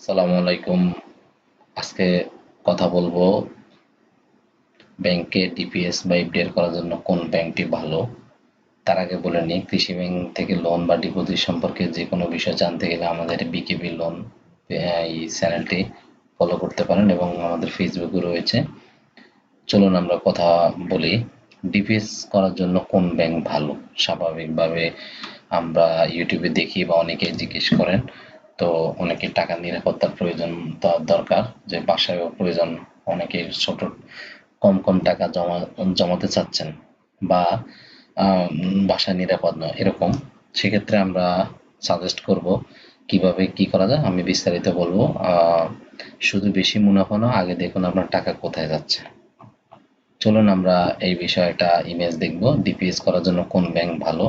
আসসালামু আলাইকুম। আজকে কথা বলবো ব্যাংকে ডিপিএস বা এফডিআর করার জন্য কোন ব্যাংকটি ভালো। তার আগে বলে নিই, কৃষি ব্যাংক থেকে লোন বা ডিপোজিট সম্পর্কে যে কোনো বিষয় জানতে গেলে আমাদের বিকেবি লোন এই চ্যানেলটি ফলো করতে পারেন এবং আমাদের ফেসবুকে রয়েছে। চলুন আমরা কথা বলি, ডিপিএস করার জন্য কোন ব্যাংক ভালো। স্বাভাবিকভাবে আমরা ইউটিউবে দেখি বা অনেকেই জিজ্ঞেস করেন, তো অনেকে টাকার নিরাপত্তার প্রয়োজন দরকার, যে বাসায়ও প্রয়োজন, অনেকে ছোট কম কম টাকা জমাতে চাচ্ছেন বা বাসায় নিরাপদ নয় এরকম। সেক্ষেত্রে আমরা সাজেস্ট করব কিভাবে কি করা যায়, আমি বিস্তারিত বলবো। শুধু বেশি মুনাফা না, আগে দেখুন আপনার টাকা কোথায় যাচ্ছে। চলুন আমরা এই বিষয়ে একটা ইমেজ দেখব, ডিপিএস করার জন্য কোন ব্যাংক ভালো।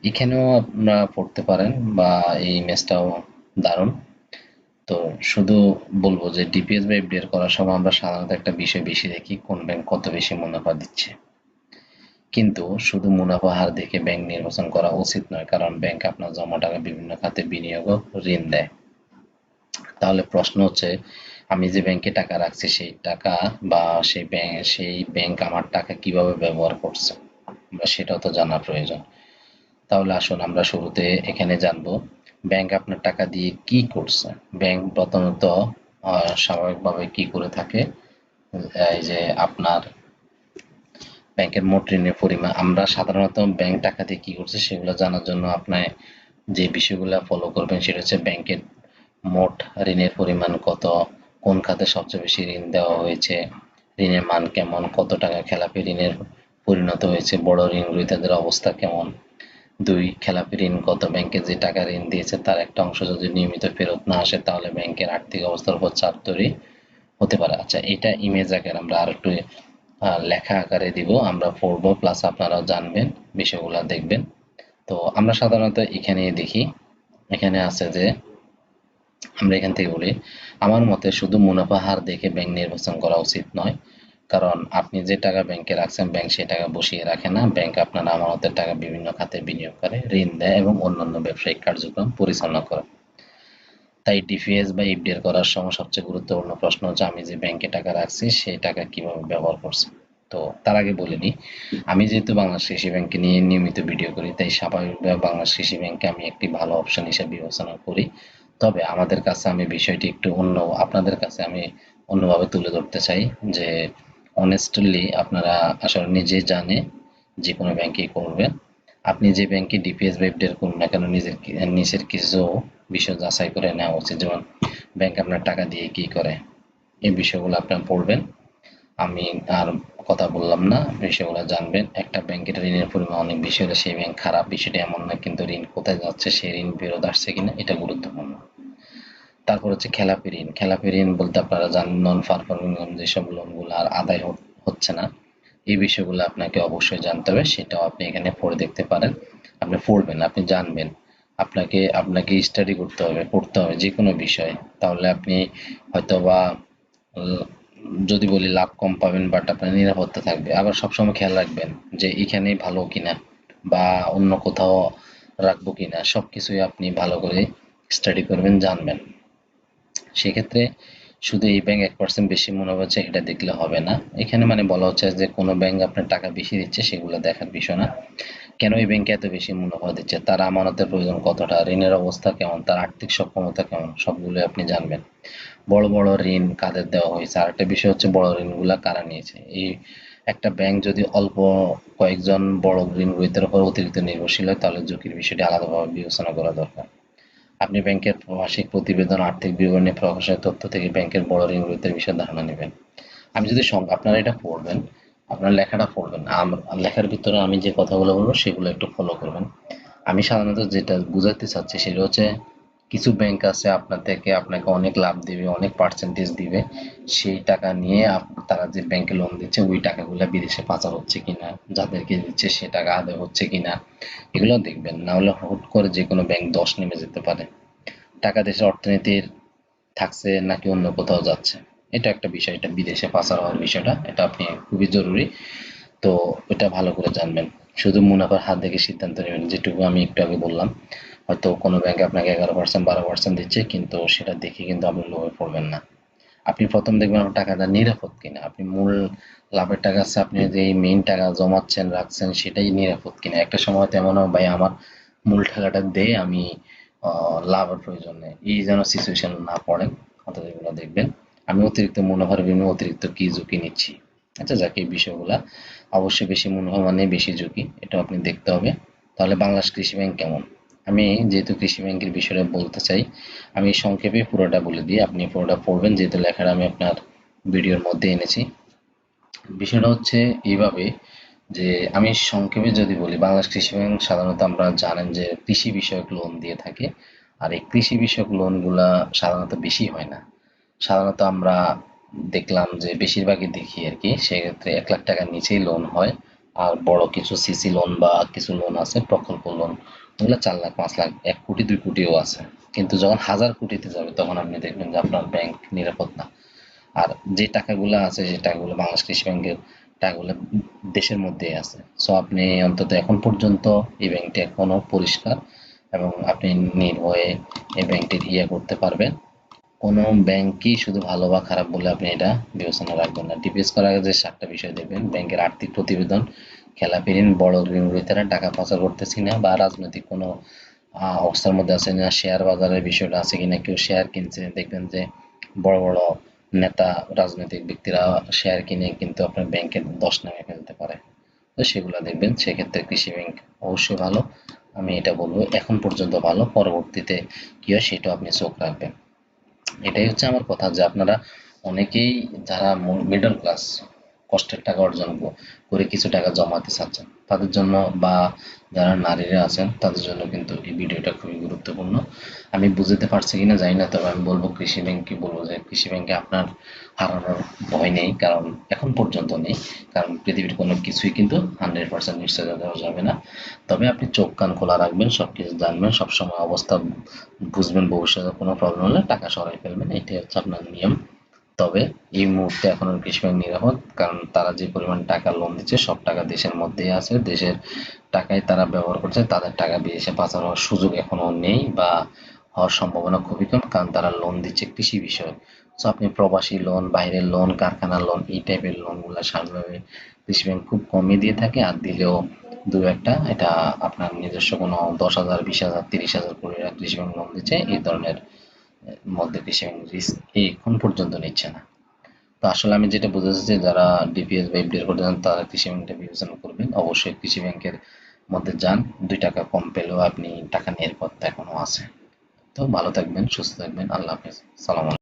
এখানেও আপনারা পড়তে পারেন বা এই ইমেজটাও দারুণ। তো শুধু বলবো যে ডিপিএস বা এফডিআর করার সময় আমরা সাধারণত একটা বিষয় বেশি দেখি, কোন ব্যাংক কত বেশি মুনাফা দিচ্ছে। কিন্তু শুধু মুনাফা হার দেখে ব্যাংক নির্বাচন করা উচিত নয়, কারণ ব্যাংক আপনার জমা টাকা বিভিন্ন খাতে বিনিয়োগ ও ঋণ দেয়। তাহলে প্রশ্ন হচ্ছে, আমি যে ব্যাংকে টাকা রাখছি সেই টাকা বা সেই ব্যাংক আমার টাকা কিভাবে ব্যবহার করছে, বা সেটাও তো জানা প্রয়োজন। তাহলে আসুন আমরা শুরুতে এখানে জানবো ব্যাংক আপনার টাকা দিয়ে কি করছে। ব্যাংক প্রথমত স্বাভাবিকভাবে কি করে থাকে, এই যে আপনার ব্যাংকের মোট ঋণের পরিমাণ, আমরা সাধারণত ব্যাংক টাকা দিয়ে কি করছে সেগুলো জানার জন্য আপনার যে বিষয়গুলো ফলো করবেন সেটা হচ্ছে ব্যাংকের মোট ঋণের পরিমাণ কত, কোন খাতে সবচেয়ে বেশি ঋণ দেওয়া হয়েছে, ঋণের মান কেমন, কত টাকা খেলাপি ঋণের পরিণত হয়েছে, বড় ঋণ গ্রহীতাদের অবস্থা কেমন। ২. খেলাপি ঋণ কত, ব্যাংকে যে টাকা ঋণ দিয়েছে তার একটা অংশ যদি নিয়মিত ফেরত না আসে তাহলে ব্যাংকের আর্থিক অবস্থার উপর চাপ তৈরি হতে পারে। আচ্ছা, এটা ইমেজ আকারে আমরা আর একটু লেখা আকারে দিব, আমরা পড়বো প্লাস আপনারাও জানবেন, বিষয়গুলো দেখবেন। তো আমরা সাধারণত এখানে দেখি, এখানে আছে যে আমরা এখান থেকে বলি, আমার মতে শুধু মুনাফা হার দেখে ব্যাংক নির্বাচন করা উচিত নয়, কারণ আপনি যে টাকা ব্যাংকে রাখছেন ব্যাংক সে টাকা বসিয়ে রাখে না, ব্যাংক আপনার আমানতের টাকা বিভিন্ন খাতে বিনিয়োগ করে, ঋণ দেয় এবং অন্যান্য ব্যবসায়িক কার্যক্রম পরিচালনা করে। তাই ডিপিএস বা এফডিআর করার সময় সবচেয়ে গুরুত্বপূর্ণ প্রশ্ন হচ্ছে, আমি যে ব্যাংকে টাকা রাখছি সেই টাকা কিভাবে ব্যবহার করছি। তো তার আগে বলে নিই, আমি যেহেতু বাংলাদেশ কৃষি ব্যাংকে নিয়ে নিয়মিত ভিডিও করি, তাই স্বাভাবিকভাবে বাংলাদেশ কৃষি ব্যাংকে আমি একটি ভালো অপশন হিসেবে বিবেচনা করি। তবে আমাদের কাছে আমি বিষয়টি একটু অন্য, আপনাদের কাছে আমি অন্যভাবে তুলে ধরতে চাই, যে অনেস্টলি আপনারা আসলে নিজে জানে যে কোনো ব্যাংকেই করবেন। আপনি যে ব্যাংকে ডিপিএস বা এফডিআর করুন না কেন, নিজের কিছু বিষয় যাচাই করে নেওয়া উচিত, যেমন ব্যাংক আপনার টাকা দিয়ে কি করে, এই বিষয়গুলো আপনার পড়বেন। আমি আর কথা বললাম না, বিষয়গুলো জানবেন। একটা ব্যাংকের ঋণের পরিমাণ অনেক বেশি হলে সেই ব্যাংক খারাপ, বিষয়টা এমন না, কিন্তু ঋণ কোথায় যাচ্ছে, সেই ঋণ ফেরত আসছে কিনা এটা গুরুত্বপূর্ণ। তারপর হচ্ছে খেলাপি ঋণ। খেলাপি ঋণ বলতে আপনারা জানেন নন পারফর্মিং লোন, যেসব লোনগুলো আর আদায় হচ্ছে না, এই বিষয়গুলো আপনাকে অবশ্যই জানতে হবে, সেটাও আপনি এখানে পড়ে দেখতে পারেন। আপনি পড়বেন, আপনি জানবেন, আপনাকে স্টাডি করতে হবে, পড়তে হবে যে কোনো বিষয়, তাহলে আপনি হয়তোবা উম, যদি বলি লাভ কম পাবেন বাট আপনার নিরাপত্তা থাকবে। আবার সবসময় খেয়াল রাখবেন যে এখানেই ভালো কিনা বা অন্য কোথাও রাখবো কিনা, সবকিছুই আপনি ভালো করে স্টাডি করবেন, জানবেন। সেক্ষেত্রে শুধু এই ব্যাংক 1% বেশি মুনাফা হচ্ছে এটা দেখলে হবে না। এখানে মানে বলা হচ্ছে যে কোনো ব্যাংক আপনার টাকা বেশি দিচ্ছে সেগুলো দেখার বিষয় না, কেন এই ব্যাংকে এত বেশি মুনাফা দিচ্ছে, তার আমানতের প্রয়োজন কতটা, ঋণের অবস্থা কেমন, তার আর্থিক সক্ষমতা কেমন, সবগুলো আপনি জানবেন। বড় বড় ঋণ কাদের দেওয়া হয়েছে, আরেকটা বিষয় হচ্ছে বড় ঋণগুলা কারা নিয়েছে। এই একটা ব্যাংক যদি অল্প কয়েকজন বড় ঋণ গ্রহীতার উপর অতিরিক্ত নির্ভরশীল হয় তাহলে ঝুঁকির বিষয়টি আলাদাভাবে বিবেচনা করা দরকার। আপনি ব্যাংকের মাসিক প্রতিবেদন, আর্থিক বিবরণী, প্রকাশের তথ্য থেকে ব্যাংকের বড় ঋণ গ্রহীতার বিষয়ে ধারণা নেবেন। আমি যদি আপনারা এটা পড়বেন, আপনার লেখাটা পড়বেন, লেখার ভিতরে আমি যে কথাগুলো বলবো সেগুলো একটু ফলো করবেন। আমি সাধারণত যেটা বুঝাতে চাচ্ছি সেটা হচ্ছে, কিছু ব্যাংক আছে আপনাকে অনেক লাভ দিবে, অনেক পার্সেন্টেজ দিবে, সেই টাকা নিয়ে তারা যে ব্যাংকে লোন দিচ্ছে ওই টাকাগুলো বিদেশে পাচার হচ্ছে কিনা, যাদেরকে দিচ্ছে সে টাকা আদায় হচ্ছে কিনা, এগুলো দেখবেন। না হলে হুট করে যে কোনো ব্যাংক ধস নেমে যেতে পারে, টাকা দেশের অর্থনীতির থাকছে নাকি অন্য কোথাও যাচ্ছে, এটা একটা বিষয়, এটা বিদেশে পাচার হওয়ার বিষয়টা, এটা আপনি খুবই জরুরি। তো এটা ভালো করে জানবেন। শুধু মুনাফার হাত দেখে সিদ্ধান্ত নেবেন, যেটুকু আমি একটু আগে বললাম। হয়তো কোনো ব্যাংকে আপনাকে 11% 12% দিচ্ছে, কিন্তু সেটা দেখে কিন্তু আপনি লোভে পড়বেন না। আপনি প্রথম দেখবেন আপনার টাকাটা নিরাপদ কিনা, আপনি মূল লাভের টাকা আছে, আপনি যে মেইন টাকা জমাচ্ছেন রাখছেন সেটাই নিরাপদ কিনা। একটা সময় তেমন হবে ভাই আমার মূল টাকাটা দিয়ে আমি লাভের প্রয়োজন নেই, এই যেন সিচুয়েশন না পড়েন। অর্থাৎ এগুলো দেখবেন আমি অতিরিক্ত মুনাফার বিনিময়ে অতিরিক্ত কি ঝুঁকি নিচ্ছি। আচ্ছা যাক, এই বিষয়গুলা অবশ্যই বেশি মুনাফা মানে বেশি ঝুঁকি, এটা আপনি দেখতে হবে। তাহলে বাংলাদেশ কৃষি ব্যাংক কেমন? আমি যেহেতু কৃষি ব্যাংকের বিষয়টা বলতে চাই, আমি সংক্ষেপে পুরোটা বলে দিই, আপনি পুরোটা পড়বেন যেহেতু লেখাটা আমি আপনার ভিডিওর মধ্যে এনেছি। বিষয়টা হচ্ছে এইভাবে যে আমি সংক্ষেপে যদি বলি, বাংলাদেশ কৃষি ব্যাংক সাধারণত আমরা জানেন যে কৃষি বিষয়ক লোন দিয়ে থাকে। আর এই কৃষি বিষয়ক লোনগুলা সাধারণত বেশি হয় না। সাধারণত আমরা দেখলাম যে বেশিরভাগই দেখি আর কি, সেক্ষেত্রে 1 লাখ টাকার নিচেই লোন হয়। আর বড় কিছু সিসি লোন বা কিছু লোন আছে প্রকল্প লোন, ওগুলো 4 লাখ 5 লাখ 1 কোটি 2 কোটিও আছে। কিন্তু যখন হাজার কোটিতে যাবে তখন আপনি দেখবেন যে আপনার ব্যাংক নিরাপদ না। আর যে টাকাগুলো আছে সেই টাকাগুলো বাংলাদেশ কৃষি ব্যাংকের টাকাগুলো দেশের মধ্যেই আছে। সো আপনি অন্তত এখন পর্যন্ত এই ব্যাংকটি এখনো পরিষ্কার, এবং আপনি নির্ভয়ে এই ব্যাংকটির করতে পারবেন। কোনো ব্যাংকই শুধু ভালো বা খারাপ বলে আপনি এটা বিবেচনা রাখবেন না। ডিপিএস করার আগে যে 7টা বিষয় দেখবেন: ব্যাংকের আর্থিক প্রতিবেদন, খেলাপি ঋণ, বড় ঋণ গ্রহীতারা টাকা পাচার করতেছি না বা রাজনৈতিক কোনো অবস্থার মধ্যে আছে না, শেয়ার বাজারের বিষয়টা আছে কিনা, কেউ শেয়ার কিনছে, দেখবেন যে বড় বড় নেতা রাজনৈতিক ব্যক্তিরা শেয়ার কিনে কিন্তু আপনার ব্যাংকের দশ নামে ফেলতে পারে। তো সেগুলো দেখবেন, সেক্ষেত্রে কৃষি ব্যাংক অবশ্যই ভালো, আমি এটা বলবো এখন পর্যন্ত ভালো। পরবর্তীতে কি হয় সেটাও আপনি চোখ রাখবেন। এটাই হচ্ছে আমার কথা, যে আপনারা অনেকেই যারা মিডল ক্লাস, কষ্টের টাকা অর্জন করে কিছু টাকা জমাতে চাচ্ছেন, তাদের জন্য বা যারা নারীরা আছেন তাদের জন্য কিন্তু এই ভিডিওটা খুবই গুরুত্বপূর্ণ। আমি বুঝতে পারছি কিনা জানি না, তবে আমি বলবো কৃষি ব্যাংককে বলবো যে কৃষি ব্যাংকে আপনার হারানোর ভয় নেই, কারণ এখন পর্যন্ত নেই। কারণ পৃথিবীর কোনো কিছুই কিন্তু 100% নিশ্চয়তা দেওয়া যাবে না। তবে আপনি চোখ কান খোলা রাখবেন, সবকিছু জানবেন, সবসময় অবস্থা বুঝবেন, ভবিষ্যতে কোনো প্রবলেম হলে টাকা সরাই ফেলবেন, এটাই হচ্ছে আপনার নিয়ম। তবে এই মুহূর্তে এখনো কৃষি ব্যাংক নিরাপদ, কারণ তারা যে পরিমাণ টাকা লোন দিচ্ছে সব টাকা দেশের মধ্যেই আছে, দেশের টাকাই তারা ব্যবহার করছে, তাদের টাকা বিদেশে পাচার হওয়ার সুযোগ এখনো নেই বা হওয়ার সম্ভাবনা খুবই কম, কারণ তারা লোন দিচ্ছে কৃষি বিষয়ে। সো আপনি প্রবাসী লোন, বাইরের লোন, কারখানার লোন, এই টাইপের লোনগুলো সাধারণভাবে কৃষি ব্যাংক খুব কমই দিয়ে থাকে, আর দিলেও দু একটা, এটা আপনার নিজস্ব কোনো 10,000 20,000 30,000 করে কৃষি ব্যাংক লোন দিচ্ছে, এই ধরনের মধ্যে কৃষি ব্যাংক রিস্ক এখন পর্যন্ত নিচ্ছে না। তো আসলে আমি যেটা বুঝেছি যে যারা ডিপিএস বা এফডিআর করতে চান তারা কৃষি ব্যাংকটা বিবেচনা করবেন, অবশ্যই কৃষি ব্যাংকের মধ্যে যান, 2 টাকা কম পেলেও আপনি টাকা নিরাপত্তা এখনো আছে। তো ভালো থাকবেন, সুস্থ থাকবেন, আল্লাহ হাফেজ, সালাম আলাইকুম।